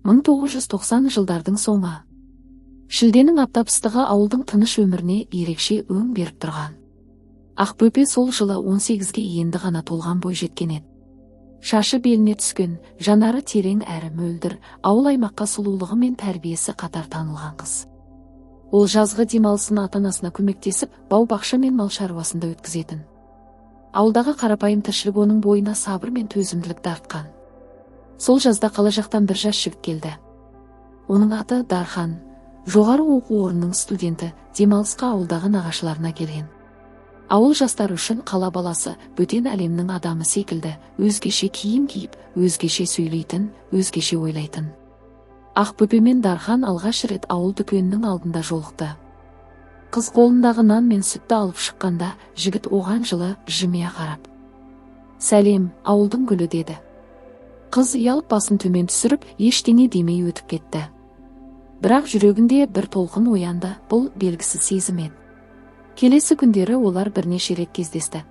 1990 жылдардың соңы. Шілденің аптап ыстығы ауылдың тыныш өміріне ерекше өң беріп тұрған. Ақбөпе сол жылы 18-ге енді ғана толған бой жеткен еді. Шашы беліне түскен, жанары терең әрі мөлдір, ауыл аймаққа сұлулығы мен тәрбиесі қатар танылған қыз. Ол жазғы демалысын ата-анасына көмектесіп, бау-бақша мен мал шаруасында өткізетін. Ауылдағы қарапайым тіршілік оның бойына сабыр мен төзімділік дарытқан. Сол жазда қала жақтан бір жас жігіт келді. Оның аты Дархан, жоғары оқу орнының студенті, демалысқа ауылдағы нағашыларына келген. Ауыл жастары үшін қала баласы бөтен әлемнің адамы секілді, өзгеше киім киіп, өзгеше сөйлейтін, өзгеше ойлайтын. Ақбөпе мен Дархан алғаш рет ауыл дүкенінің алдында жолықты. Қыз қолындағы нан мен сүтті алып шыққанда, жігіт оған жылы жымия қарап: «Сәлем, ауылдың гүлі», деді. Қыз ұялып басын төмен түсіріп, ештеңе демей өтіп кетті. Бірақ жүрегінде бір толқын оянды, бұл белгісіз сезім еді. Келесі күндері олар бірнеше рет кездесті.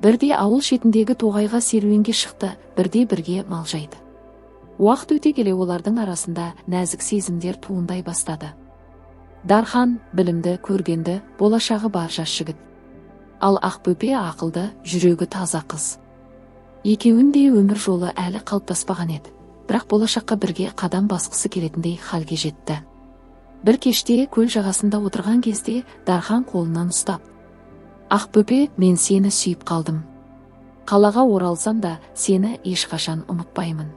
Бірде ауыл шетіндегі тоғайға серуенге шықты, бірде бірге мал жайды. Уақыт өте келе олардың арасында нәзік сезімдер туындай бастады. Дархан білімді, көргенді, болашағы бар жас жігіт. Ал Ақбөпе ақылды, жүрегі таза қыз. Екеуінде өмір жолы әлі қалыптаспаған еді, бірақ болашаққа бірге қадам басқысы келетіндей халге жетті. Бір кеште көл жағасында отырған кезде Дархан қолынан ұстап: «Ақбөпе, мен сені сүйіп қалдым. Қалаға оралсам да сені ешқашан ұмытпаймын.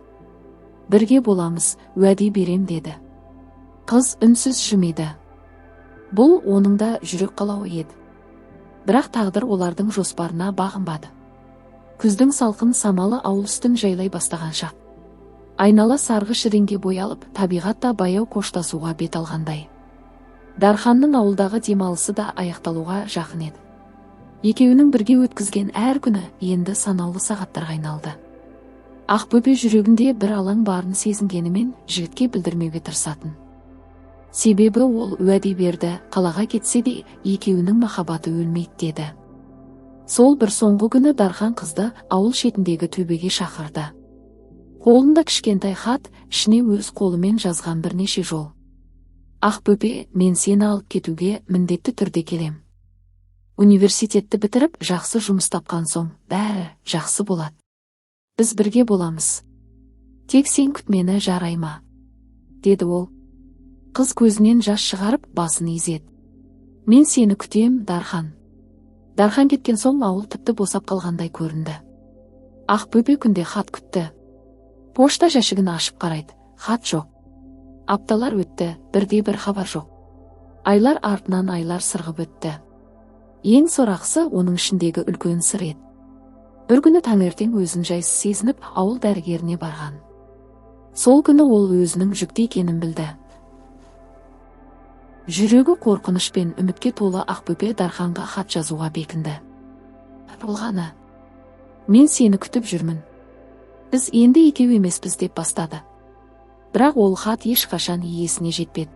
Бірге боламыз, уәде берем», деді. Қыз үнсіз жымиды. Бұл оның да жүрек қалауы еді. Бірақ тағдыр олардың жоспарына бағынбады. Күздің салқын самалы ауыл үстін жайлай бастаған шақ. Айнала сарғыш реңге боялып, табиғатта баяу қоштасуға бет алғандай. Дарханның ауылдағы демалысы да аяқталуға жақын еді. Екеуінің бірге өткізген әр күні енді санаулы сағаттарға айналды. Ақбөпе жүрегінде бір алаң барын сезінгенімен жігітке білдірмеуге тырысатын. Себебі ол уәде берді, қалаға кетсе де екеуінің махаббаты өлмейді, деді. Сол бір соңғы күні Дархан қызды ауыл шетіндегі төбеге шақырды. Қолында кішкентай хат, ішіне өз қолымен жазған бірнеше жол. «Ақбөпе, мен сені алып кетуге міндетті түрде келем. Университетті бітіріп, жақсы жұмыс тапқан соң, бәрі жақсы болады. Біз бірге боламыз. Тек сен күт мені, жарай ма?» деді ол. Қыз көзінен жас шығарып, басын изеді. «Мен сені күтем, Дархан». Дархан кеткен соң ауыл тіпті босап қалғандай көрінді. Ақбөпе күнде хат күтті. Пошта жәшігін ашып қарайды, хат жоқ. Апталар өтті, бірде-бір хабар жоқ. Айлар артынан айлар сырғып өтті. Ең сорақысы оның ішіндегі үлкен сыр еді. Бір күні таңертең өзін жайсыз сезініп, ауыл дәрігеріне барған. Сол күні ол өзінің жүкті екенін білді. Жүрегі қорқыныш пен үмітке толы Ақбөпе Дарханға хат жазуға бекінді. «Болғаны, мен сені күтіп жүрмін. Біз енді екеу емеспіз», деп бастады. Бірақ ол хат ешқашан иесіне жетпеді.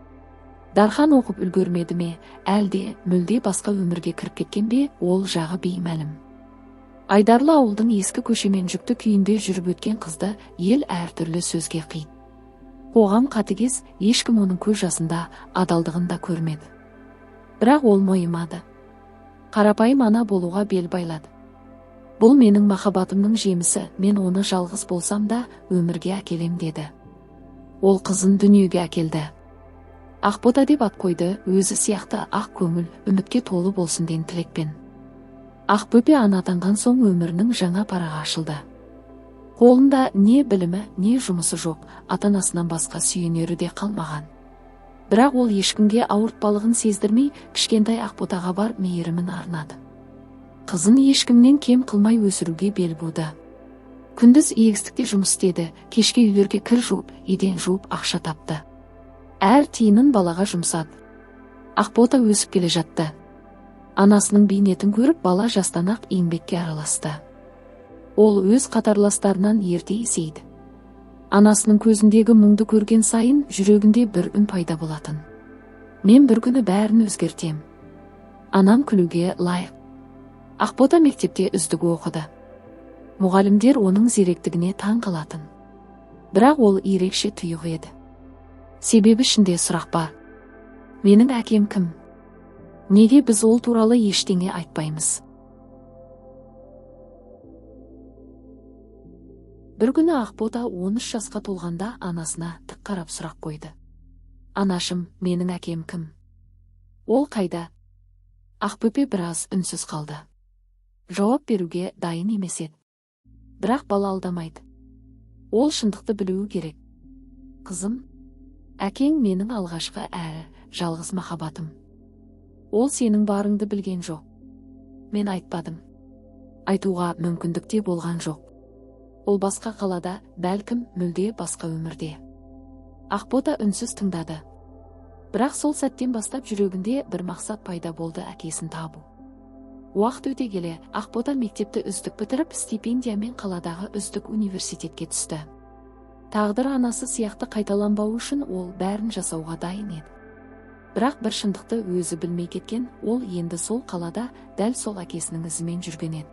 Дархан оқып үлгермеді ме, әлде мүлде басқа өмірге кіріп кеткен бе, ол жағы беймәлім. Айдарлы ауылдың ескі көшемен жүкті күйінде жүріп өткен қызды ел әртүрлі сөзге қиды. Қоғам қатыгез, ешкім оның көз жасында адалдығын да көрмеді. Бірақ ол мойымады. Қарапайым ана болуға бел байлады. «Бұл менің махаббатымның жемісі, мен оны жалғыз болсам да өмірге әкелем», деді. Ол қызын дүниеге әкелді. Ақбота деп ат қойды, өзі сияқты ақ көңіл, үмітке толы болсын деген тілекпен. Ақбөпе ана атанған соң өмірінің жаңа парағы ашылды. Қолында не білімі, не жұмысы жоқ, ата-анасынан басқа сүйенері де қалмаған. Бірақ ол ешкімге ауыртпалығын сездірмей, кішкентай Ақботаға бар мейірімін арнады. Қызын ешкімнен кем қылмай өсіруге бел буды. Күндіз егістікте жұмыс істеді, кешке үйлерге кір жуып, еден жуып ақша тапты. Әр тиынын балаға жұмсады. Ақбота өсіп келе жатты. Анасының бейнетін көріп, бала жастан-ақ еңбекке араласты. Ол өз қатарластарынан ерте есейді. Анасының көзіндегі мұңды көрген сайын жүрегінде бір үн пайда болатын. «Мен бір күні бәрін өзгертем. Анам күлуге лайық». Ақбота мектепте үздік оқыды. Мұғалімдер оның зеректігіне таң қалатын. Бірақ ол ерекше тұйық еді. Себебі ішінде сұрақ бар. Менің әкем кім? Неге біз ол туралы ештеңе айтпаймыз? Бір күні Ақбота 13 жасқа толғанда анасына тік қарап сұрақ қойды. Анашым, менің әкем кім? Ол қайда? Ақбөпе біраз үнсіз қалды. Жауап беруге дайын емес еді. Бірақ бала алдамайды. Ол шындықты білуі керек. Қызым, әкең менің алғашқы әрі жалғыз махаббатым. Ол сенің барыңды білген жоқ. Мен айтпадым. Айтуға мүмкіндік те болған жоқ. Ол басқа қалада, бәлкім мүлде басқа өмірде. Ақбота үнсіз тыңдады. Бірақ сол сәттен бастап жүрегінде бір мақсат пайда болды: әкесін табу. Уақыт өте келе, Ақбота мектепті үздік бітіріп, стипендиямен қаладағы үздік университетке түсті. Тағдыр анасы сияқты қайталанбау үшін ол бәрін жасауға дайын еді. Бірақ бір шындықты өзі білмей кеткен, ол енді сол қалада дәл сол әкесінің ізімен жүрген еді.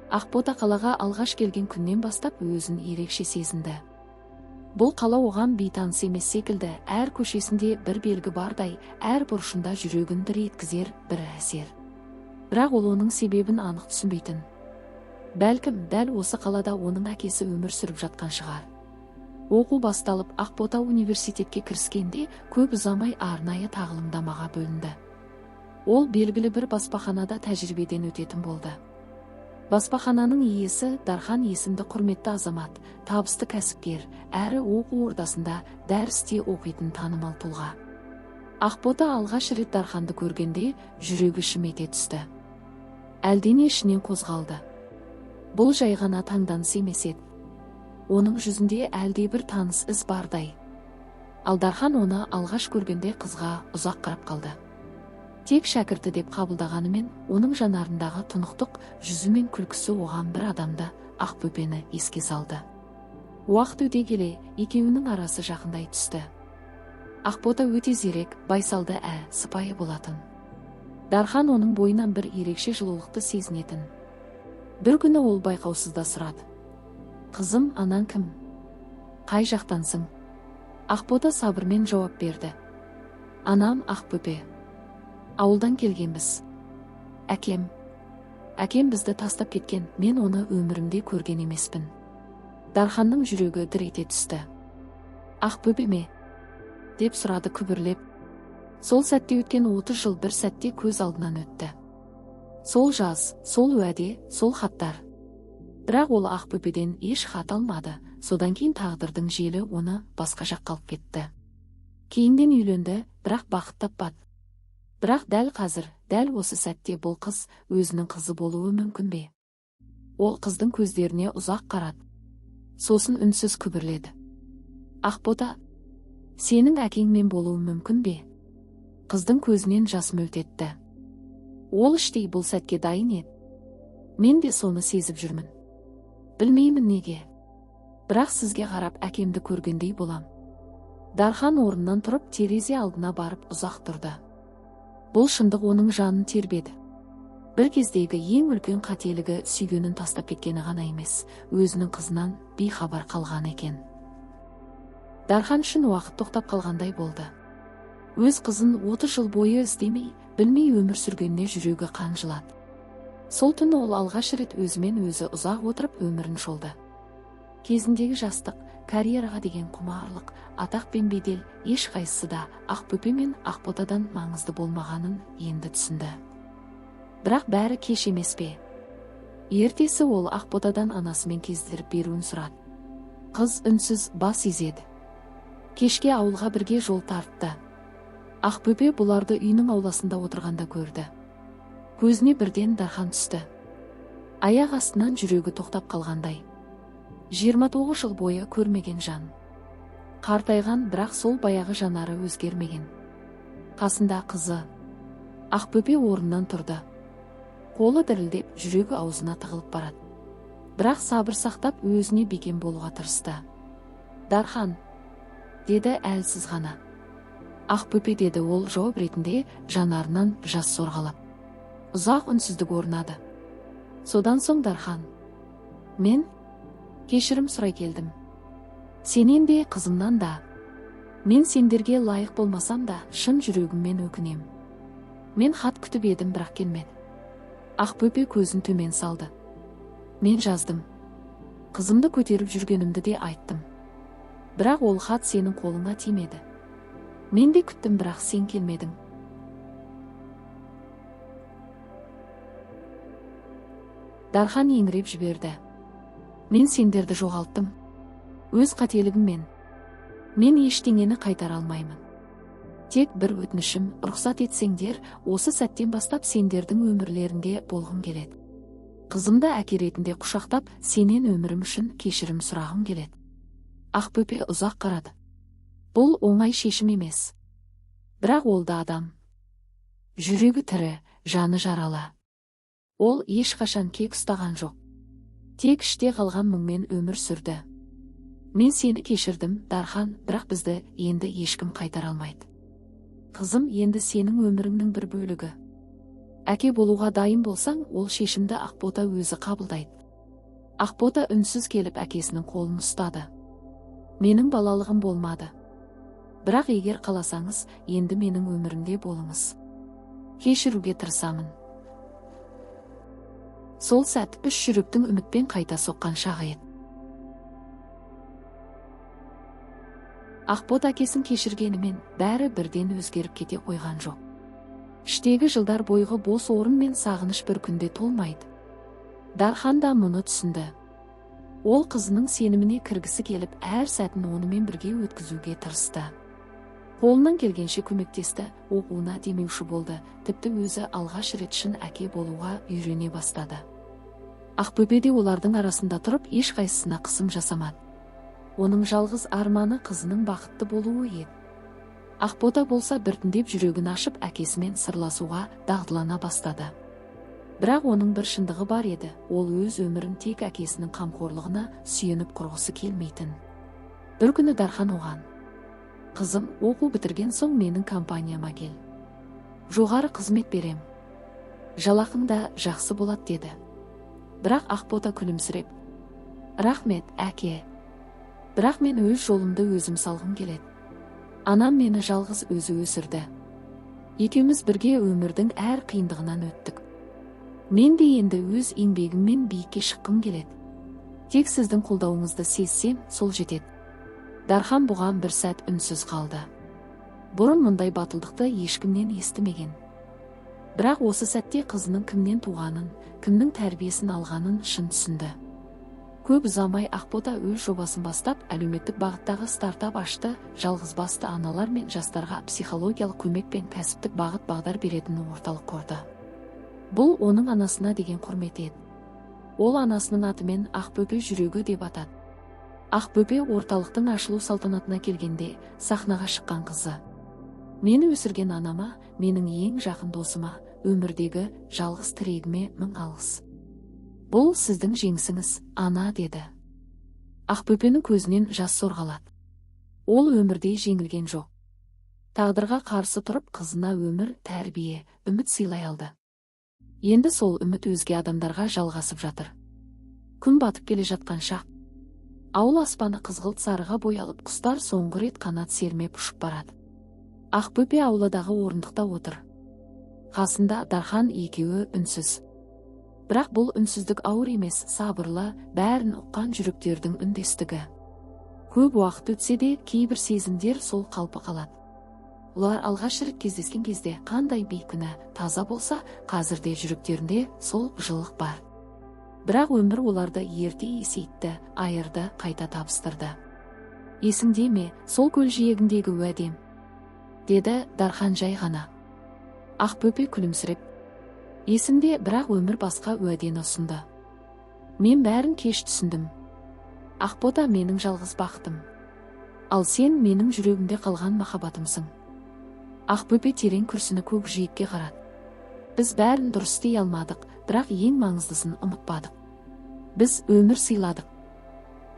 Ақбота қалаға алғаш келген күннен бастап өзін ерекше сезінді. Бұл қала оған бейтаныс емес секілді, әр көшесінде бір белгі бардай, әр бұрышында жүрегін дір еткізер бір әсер. Бірақ ол оның себебін анық түсінбейтін. Бәлкім дәл осы қалада оның әкесі өмір сүріп жатқан шығар. Оқу басталып, Ақбота университетке кіріскенде көп ұзамай арнайы тағылымдамаға бөлінді. Ол белгілі бір баспаханада тәжірибеден өтетін болды. Баспахананың иесі Дархан есімді құрметті азамат, табысты кәсіпкер, әрі оқу ордасында дәрісте оқитын танымал тұлға. Ақбота алғаш рет Дарханды көргенде жүрегі шым ете түсті. Әлдене ішінен қозғалды. Бұл жай ғана таңданыс емес еді. Оның жүзінде әлде бір таныс із бардай. Ал Дархан оны алғаш көргенде қызға ұзақ қарап қалды. Тек шәкірті деп қабылдағанымен, оның жанарындағы тұнықтық жүзі мен күлкісі оған бір адамды, Ақбөпені еске салды. Уақыт өте келе, екеуінің арасы жақындай түсті. Ақбота өте зерек, байсалды, сыпайы болатын. Дархан оның бойынан бір ерекше жылулықты сезінетін. Бір күні ол байқаусызда сұрады: Қызым, анаң кім? Қай жақтансың? Ақбота сабырмен жауап берді: Анам Ақбөпе. Ауылдан келгенбіз. Әкем бізді тастап кеткен, мен оны өмірімде көрген емеспін. Дарханның жүрегі дір ете түсті. Ақбөпе ме? Деп сұрады күбірлеп. Сол сәтте өткен 30 жыл бір сәтте көз алдынан өтті. Сол жаз, сол уәде, сол хаттар. Бірақ ол Ақбөпеден еш хат алмады. Содан кейін тағдырдың желі оны басқа жаққа алып кетті. Кейінден үйленді, бірақ бақыт таппады. Бірақ дәл қазір, дәл осы сәтте бұл қыз өзінің қызы болуы мүмкін бе? Ол қыздың көздеріне ұзақ қарады. Сосын үнсіз күбірледі: Ақбота, сенің әкеңмен болуы мүмкін бе? Қыздың көзінен жас мөлт етті. Ол іштей бұл сәтке дайын еді. Мен де соны сезіп жүрмін. Білмеймін неге. Бірақ сізге қарап әкемді көргендей болам. Дархан орнынан тұрып терезе алдына барып ұзақ тұрды. Бұл шындық оның жанын тербеді. Бір кездегі ең үлкен қателігі сүйгенін тастап кеткені ғана емес, өзінің қызынан бейхабар қалған екен. Дархан үшін уақыт тоқтап қалғандай болды. Өз қызын 30 жыл бойы іздемей, білмей өмір сүргеніне жүрегі қан жылады. Сол түні ол алғаш рет өзімен өзі ұзақ отырып өмірін шолды. Кезіндегі жастық, карьераға деген құмарлық, атақ пен бедел ешқайсысы да Ақбөпе мен Ақботадан маңызды болмағанын енді түсінді. Бірақ бәрі кеш емес пе? Ертесі ол Ақботадан анасымен кездеріп беруін сұрады. Қыз үнсіз бас изеді. Кешке ауылға бірге жол тартты. Ақбөпе бұларды үйінің ауласында отырғанда көрді. Көзіне бірден Дархан түсті. Аяқ астынан жүрегі тоқтап қалғандай. 29 жыл бойы көрмеген жан. Қартайған, бірақ сол баяғы жанары өзгермеген. Қасында қызы. Ақбөпе орнынан тұрды. Қолы дірілдеп, жүрегі аузына тығылып барады. Бірақ сабыр сақтап өзіне бекем болуға тырысты. Дархан, деді әлсіз ғана. Ақбөпе, деді ол жауап ретінде, жанарынан жас сорғалап. Ұзақ үнсіздік орнады. Содан соң Дархан: Мен кешірім сұрай келдім. Сенен де, қызымнан да. Мен сендерге лайық болмасам да, шын жүрегіммен өкінем. Мен хат күтіп едім, бірақ келмеді. Ақбөпе көзін төмен салды. Мен жаздым. Қызымды көтеріп жүргенімді де айттым. Бірақ ол хат сенің қолыңа тимеді. Мен де күттім, бірақ сен келмедің. Дархан еңіреп жіберді. Мен сендерді жоғалттым. Өз қателігіммен. Мен ештеңені қайтара алмаймын. Тек бір өтінішім, рұқсат етсеңдер, осы сәттен бастап сендердің өмірлерінде болғым келеді. Қызымды әке ретінде құшақтап, сенен өмірім үшін кешірім сұрағым келеді. Ақбөпе ұзақ қарады. Бұл оңай шешім емес. Бірақ ол да адам. Жүрегі тірі, жаны жаралы. Ол ешқашан кек ұстаған жоқ. Тек іште қалған мұңмен өмір сүрді. Мен сені кешірдім, Дархан, бірақ бізді енді ешкім қайтара алмайды. Қызым, енді сенің өміріңнің бір бөлігі. Әке болуға дайын болсаң, ол шешімді Ақбота өзі қабылдайды. Ақбота үнсіз келіп әкесінің қолын ұстады. Менің балалығым болмады. Бірақ егер қаласаңыз, енді менің өмірімде болыңыз. Кешіруге тырысамын. Сол сәт үш жүректің үмітпен қайта соққан шағы еді. Ақбота әкесін кешіргенімен бәрі бірден өзгеріп кете қойған жоқ. Іштегі жылдар бойғы бос орын мен сағыныш бір күнде толмайды. Дархан да мұны түсінді. Ол қызының сеніміне кіргісі келіп, әр сәтін онымен бірге өткізуге тырысты. Қолынан келгенше көмектесті, оқуына демеуші болды, тіпті өзі алғаш рет шын әке болуға үйрене бастады. Ақбөпе де олардың арасында тұрып, ешқайсысына қысым жасамады. Оның жалғыз арманы қызының бақытты болуы еді. Ақбота болса біртіндеп жүрегін ашып, әкесімен сырласуға дағдылана бастады. Бірақ оның бір шындығы бар еді, ол өз өмірін тек әкесінің қамқорлығына сүйеніп құрғысы келмейтін. Бір күні Дархан оған: қызым, оқу бітірген соң менің компанияма кел. Жоғары қызмет берем. Жалақың да жақсы болады деді. Бірақ Ақбота күлімсіреп: рахмет, әке. Бірақ мен өз жолымды өзім салғым келеді. Анам мені жалғыз өзі өсірді. Екеуміз бірге өмірдің әр қиындығынан өттік. Мен де енді өз еңбегіммен биікке шыққым келеді. Тек сіздің қолдауыңызды сезсем, сол жетеді. Дархан бұған бір сәт үнсіз қалды. Бұрын мұндай батылдықты ешкімнен естімеген. Бірақ осы сәтте қызының кімнен туғанын, кімнің тәрбиесін алғанын шын түсінді. Көп ұзамай Ақбота өз жобасын бастап, әлеуметтік бағыттағы стартап ашты, жалғызбасты аналар мен жастарға психологиялық көмек пен кәсіптік бағыт-бағдар беретін орталық құрды. Бұл оның анасына деген құрмет еді. Ол анасының атымен Ақбөпе жүрегі деп атады. Ақбөпе орталықтың ашылу салтанатына келгенде сахнаға шыққан қызы. Мені өсірген анама, менің ең жақын досыма, өмірдегі жалғыз тірегіме мың алғыс. Бұл сіздің жеңісіңіз, ана, деді. Ақбөпенің көзінен жас сорғалады. Ол өмірде жеңілген жоқ. Тағдырға қарсы тұрып, қызына өмір, тәрбие, үміт сыйлай алды. Енді сол үміт өзге адамдарға жалғасып жатыр. Күн батып келе жатқан шақ. Ауыл аспаны қызғылт сарыға боялып, құстар соңғы рет қанат сермеп ұшып барады. Ақбөпе ауладағы орындықта отыр. Қасында Дархан, екеуі үнсіз. Бірақ бұл үнсіздік ауыр емес, сабырлы, бәрін ұққан жүректердің үндестігі. Көп уақыт өтсе де, кейбір сезімдер сол қалпы қалады. Олар алғаш рет кездескен кезде қандай бейкүнә, таза болса, қазірде жүректерінде сол жылық бар. Бірақ өмір оларды ерте есейтті, айырды, қайта табыстырды. Есіңде ме, сол көл жиегіндегі уәдем? Деді Дархан жай ғана. Ақбөпе күлімсіреп: есімде, бірақ өмір басқа уәдені ұсынды. Мен бәрін кеш түсіндім. Ақбота менің жалғыз бақытым. Ал сен менің жүрегімде қалған махаббатымсың. Ақбөпе терең күрсіні көкжиекке қарады. Біз бәрін дұрыс істей алмадық, бірақ ең маңыздысын ұмытпадық. Біз өмір сыйладық.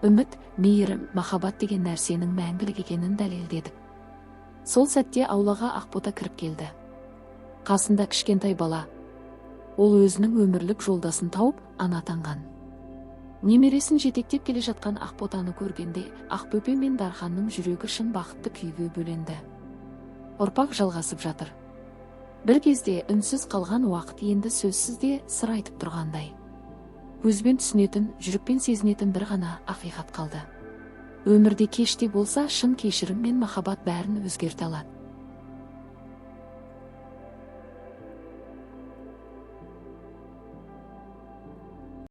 Үміт, мейірім, махаббат деген нәрсенің мәңгілік екенін дәлелдедік. Сол сәтте аулаға Ақбота кіріп келді. Қасында кішкентай бала. Ол өзінің өмірлік жолдасын тауып, ана атанған. Немересін жетектеп келе жатқан Ақботаны көргенде Ақбөпе мен Дарханның жүрегі шын бақытты күйге бөленді. Ұрпақ жалғасып жатыр. Бір кезде үнсіз қалған уақыт енді сөзсіз де сыр айтып тұрғандай. Көзбен түсінетін, жүрекпен сезінетін бір ғана ақиқат қалды. Өмірде кеште болса шын кешірім мен махаббат бәрін өзгерте алады.